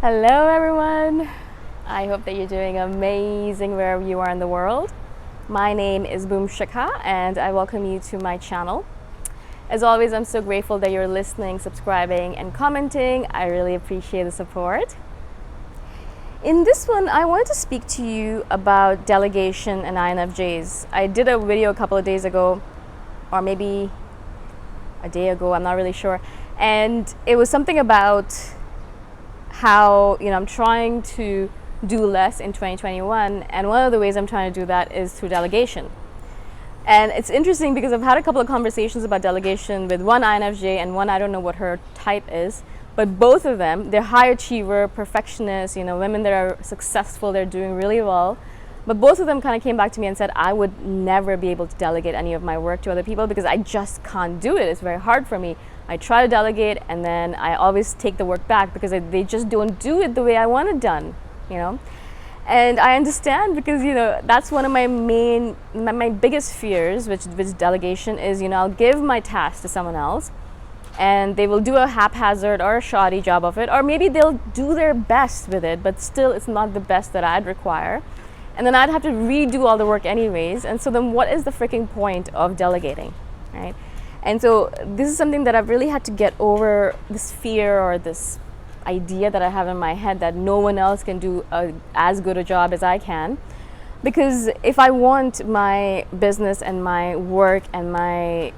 Hello everyone! I hope that you're doing amazing wherever you are in the world. My name is Shikha and I welcome you to my channel. As always, I'm so grateful that you're listening, subscribing and commenting. I really appreciate the support. In this one, I wanted to speak to you about delegation and INFJs. I did a video a couple of days ago, or maybe a day ago, I'm not really sure. And it was something about how I'm trying to do less in 2021, and one of the ways I'm trying to do that is through delegation. And it's interesting because I've had a couple of conversations about delegation with one INFJ and one, I don't know what her type is, but both of them, they're high achiever, perfectionists, women that are successful, they're doing really well. But both of them kind of came back to me and said, I would never be able to delegate any of my work to other people because I just can't do it. It's very hard for me. I try to delegate and then I always take the work back because they just don't do it the way I want it done, And I understand because, that's one of my my biggest fears, which delegation is, I'll give my task to someone else and they will do a haphazard or a shoddy job of it, or maybe they'll do their best with it, but still it's not the best that I'd require. And then I'd have to redo all the work anyways. And so then what is the freaking point of delegating, right? And so this is something that I've really had to get over, this fear or this idea that I have in my head that no one else can do as good a job as I can. Because if I want my business and my work and my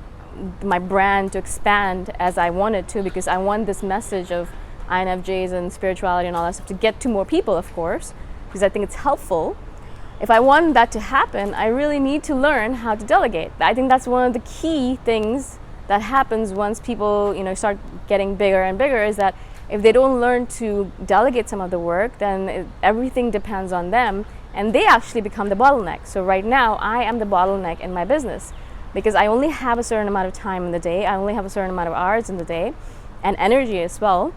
brand to expand as I want it to, because I want this message of INFJs and spirituality and all that stuff to get to more people, of course, because I think it's helpful. If I want that to happen, I really need to learn how to delegate. I think that's one of the key things that happens once people, start getting bigger and bigger, is that if they don't learn to delegate some of the work, then everything depends on them and they actually become the bottleneck. So right now, I am the bottleneck in my business because I only have a certain amount of time in the day. I only have a certain amount of hours in the day and energy as well.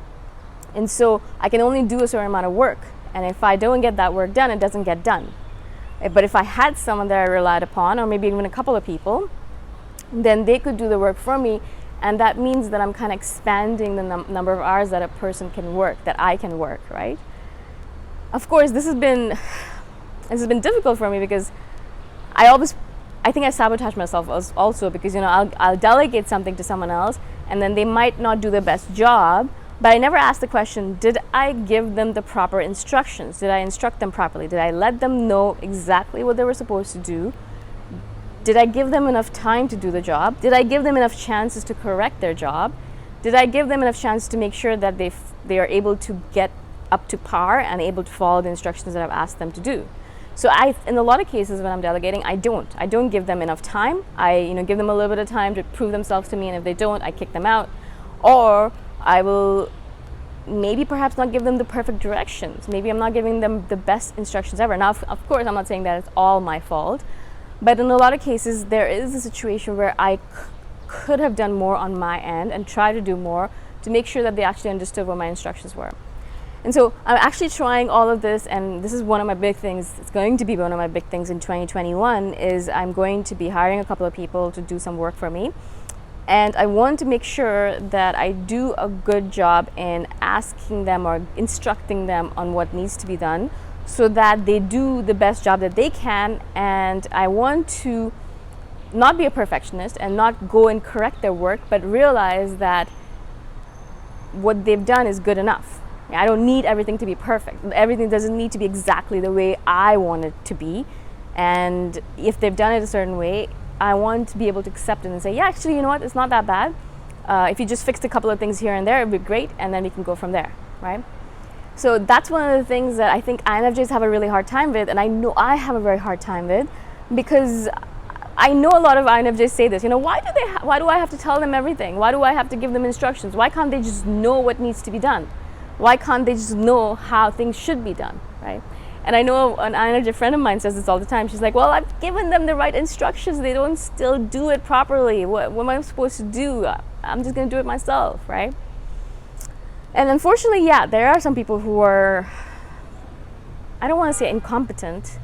And so I can only do a certain amount of work. And if I don't get that work done, it doesn't get done. But if I had someone that I relied upon, or maybe even a couple of people, then they could do the work for me. And that means that I'm kind of expanding the number of hours that a person can work, that I can work, right? Of course, this has been difficult for me because I think I sabotage myself also because, I'll delegate something to someone else and then they might not do the best job. But I never asked the question, did I give them the proper instructions? Did I instruct them properly? Did I let them know exactly what they were supposed to do? Did I give them enough time to do the job? Did I give them enough chances to correct their job? Did I give them enough chances to make sure that they are able to get up to par and able to follow the instructions that I've asked them to do? So in a lot of cases when I'm delegating, I don't give them enough time. I give them a little bit of time to prove themselves to me, and if they don't, I kick them out. Or I will maybe perhaps not give them the perfect directions. Maybe I'm not giving them the best instructions ever. Now, of course, I'm not saying that it's all my fault, but in a lot of cases, there is a situation where I could have done more on my end and try to do more to make sure that they actually understood what my instructions were. And so I'm actually trying all of this, and this is one of my big things. It's going to be one of my big things in 2021 is I'm going to be hiring a couple of people to do some work for me. And I want to make sure that I do a good job in asking them or instructing them on what needs to be done so that they do the best job that they can. And I want to not be a perfectionist and not go and correct their work, but realize that what they've done is good enough. I don't need everything to be perfect. Everything doesn't need to be exactly the way I want it to be. And if they've done it a certain way, I want to be able to accept it and say, yeah, actually, you know what, it's not that bad. If you just fixed a couple of things here and there, it'd be great, and then we can go from there, right? So that's one of the things that I think INFJs have a really hard time with, and I know I have a very hard time with, because I know a lot of INFJs say this, why do I have to tell them everything? Why do I have to give them instructions? Why can't they just know what needs to be done? Why can't they just know how things should be done, right? And I know an INFJ friend of mine says this all the time. She's like, well, I've given them the right instructions. They don't still do it properly. What am I supposed to do? I'm just going to do it myself, right? And unfortunately, yeah, there are some people who are, I don't want to say incompetent.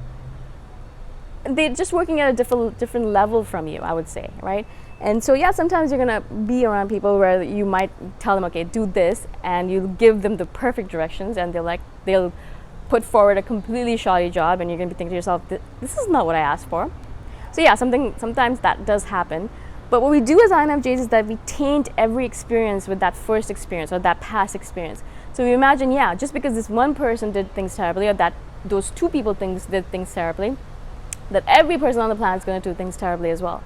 They're just working at a different level from you, I would say, right? And so yeah, sometimes you're gonna be around people where you might tell them, okay, do this, and you give them the perfect directions, and they'll put forward a completely shoddy job, and you're gonna be thinking to yourself, this is not what I asked for. So yeah, sometimes that does happen. But what we do as INFJs is that we taint every experience with that first experience or that past experience. So we imagine, yeah, just because this one person did things terribly, or that those two people did things terribly, that every person on the planet is going to do things terribly as well.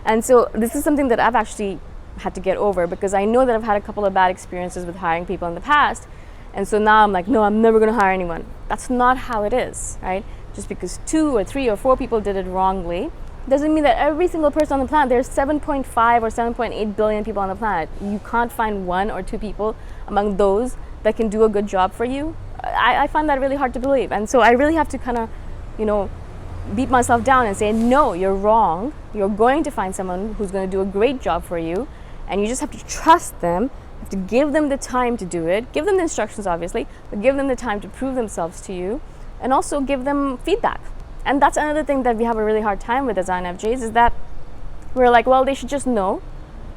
And so this is something that I've actually had to get over, because I know that I've had a couple of bad experiences with hiring people in the past. And so now I'm like, no, I'm never going to hire anyone. That's not how it is, right? Just because 2 or 3 or 4 people did it wrongly doesn't mean that every single person on the planet, there's 7.5 or 7.8 billion people on the planet. You can't find 1 or 2 people among those that can do a good job for you. I find that really hard to believe. And so I really have to kind of, beat myself down and say, no, you're wrong. You're going to find someone who's going to do a great job for you. And you just have to trust them. You have to give them the time to do it. Give them the instructions, obviously, but give them the time to prove themselves to you. And also give them feedback. And that's another thing that we have a really hard time with as INFJs, is that we're like, well, they should just know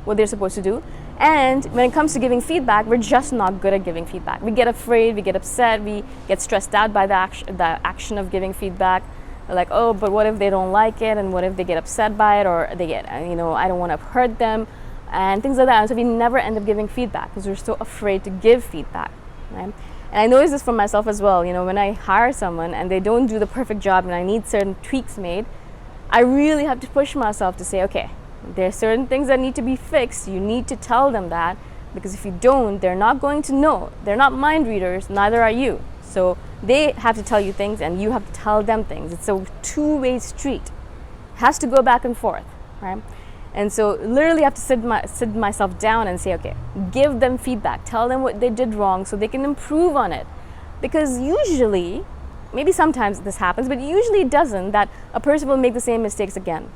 what they're supposed to do. And when it comes to giving feedback, we're just not good at giving feedback. We get afraid, we get upset, we get stressed out by the action of giving feedback. We're like, oh, but what if they don't like it? And what if they get upset by it? Or they get, I don't want to hurt them, and things like that. And so we never end up giving feedback because we're so afraid to give feedback, right? And I notice this for myself as well. When I hire someone and they don't do the perfect job and I need certain tweaks made, I really have to push myself to say, okay, there are certain things that need to be fixed. You need to tell them that, because if you don't, they're not going to know. They're not mind readers, neither are you. So they have to tell you things and you have to tell them things. It's a two-way street. It has to go back and forth, right? And so literally I have to sit myself down and say, okay, give them feedback. Tell them what they did wrong so they can improve on it. Because usually, maybe sometimes this happens, but usually it doesn't, that a person will make the same mistakes again.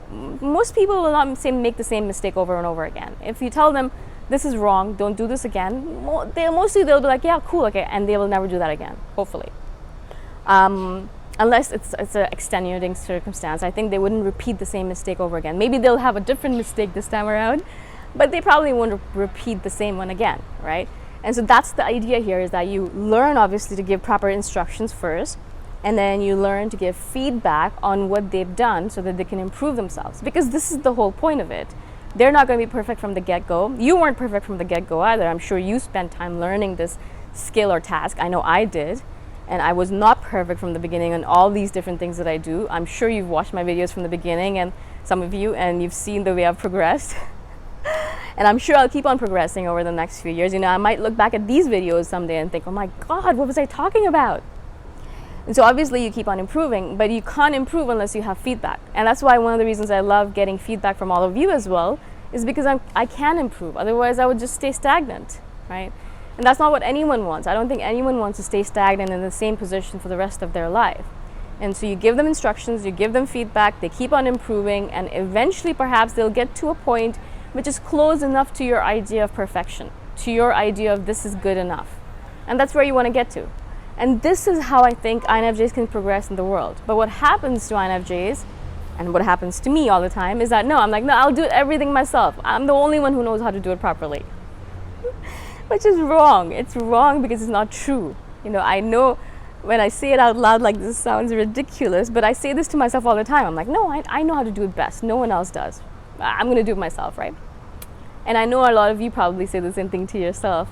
Most people will not make the same mistake over and over again. If you tell them, this is wrong, don't do this again, they'll be like, yeah, cool, okay, and they will never do that again, hopefully. Unless it's an extenuating circumstance. I think they wouldn't repeat the same mistake over again. Maybe they'll have a different mistake this time around, but they probably won't repeat the same one again, right? And so that's the idea here, is that you learn, obviously, to give proper instructions first, and then you learn to give feedback on what they've done so that they can improve themselves. Because this is the whole point of it. They're not going to be perfect from the get-go. You weren't perfect from the get-go either. I'm sure you spent time learning this skill or task. I know I did. And I was not perfect from the beginning on all these different things that I do. I'm sure you've watched my videos from the beginning, and some of you, and you've seen the way I've progressed. And I'm sure I'll keep on progressing over the next few years. I might look back at these videos someday and think, oh my God, what was I talking about? And so obviously you keep on improving, but you can't improve unless you have feedback. And that's why one of the reasons I love getting feedback from all of you as well is because I can improve. Otherwise I would just stay stagnant, right? And that's not what anyone wants. I don't think anyone wants to stay stagnant in the same position for the rest of their life. And so you give them instructions, you give them feedback, they keep on improving, and eventually perhaps they'll get to a point which is close enough to your idea of perfection, to your idea of this is good enough. And that's where you want to get to. And this is how I think INFJs can progress in the world. But what happens to INFJs, and what happens to me all the time, is that I'm like, no, I'll do everything myself. I'm the only one who knows how to do it properly. Which is wrong. It's wrong because it's not true. I know when I say it out loud like this sounds ridiculous, but I say this to myself all the time. I'm like, no, I know how to do it best. No one else does. I'm going to do it myself, right? And I know a lot of you probably say the same thing to yourself.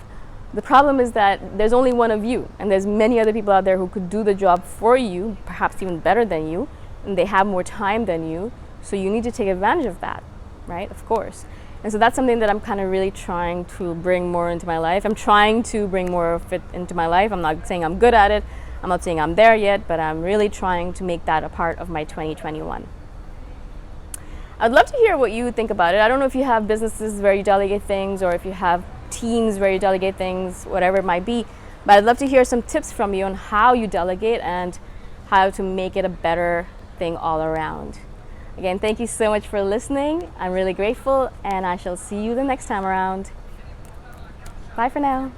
The problem is that there's only one of you, and there's many other people out there who could do the job for you, perhaps even better than you, and they have more time than you, so you need to take advantage of that, right? Of course. And so that's something that I'm kind of really trying to bring more into my life. I'm trying to bring more of it into my life. I'm not saying I'm good at it. I'm not saying I'm there yet, but I'm really trying to make that a part of my 2021. I'd love to hear what you think about it. I don't know if you have businesses where you delegate things, or if you have teams where you delegate things, whatever it might be. But I'd love to hear some tips from you on how you delegate and how to make it a better thing all around. Again, thank you so much for listening. I'm really grateful, and I shall see you the next time around. Bye for now.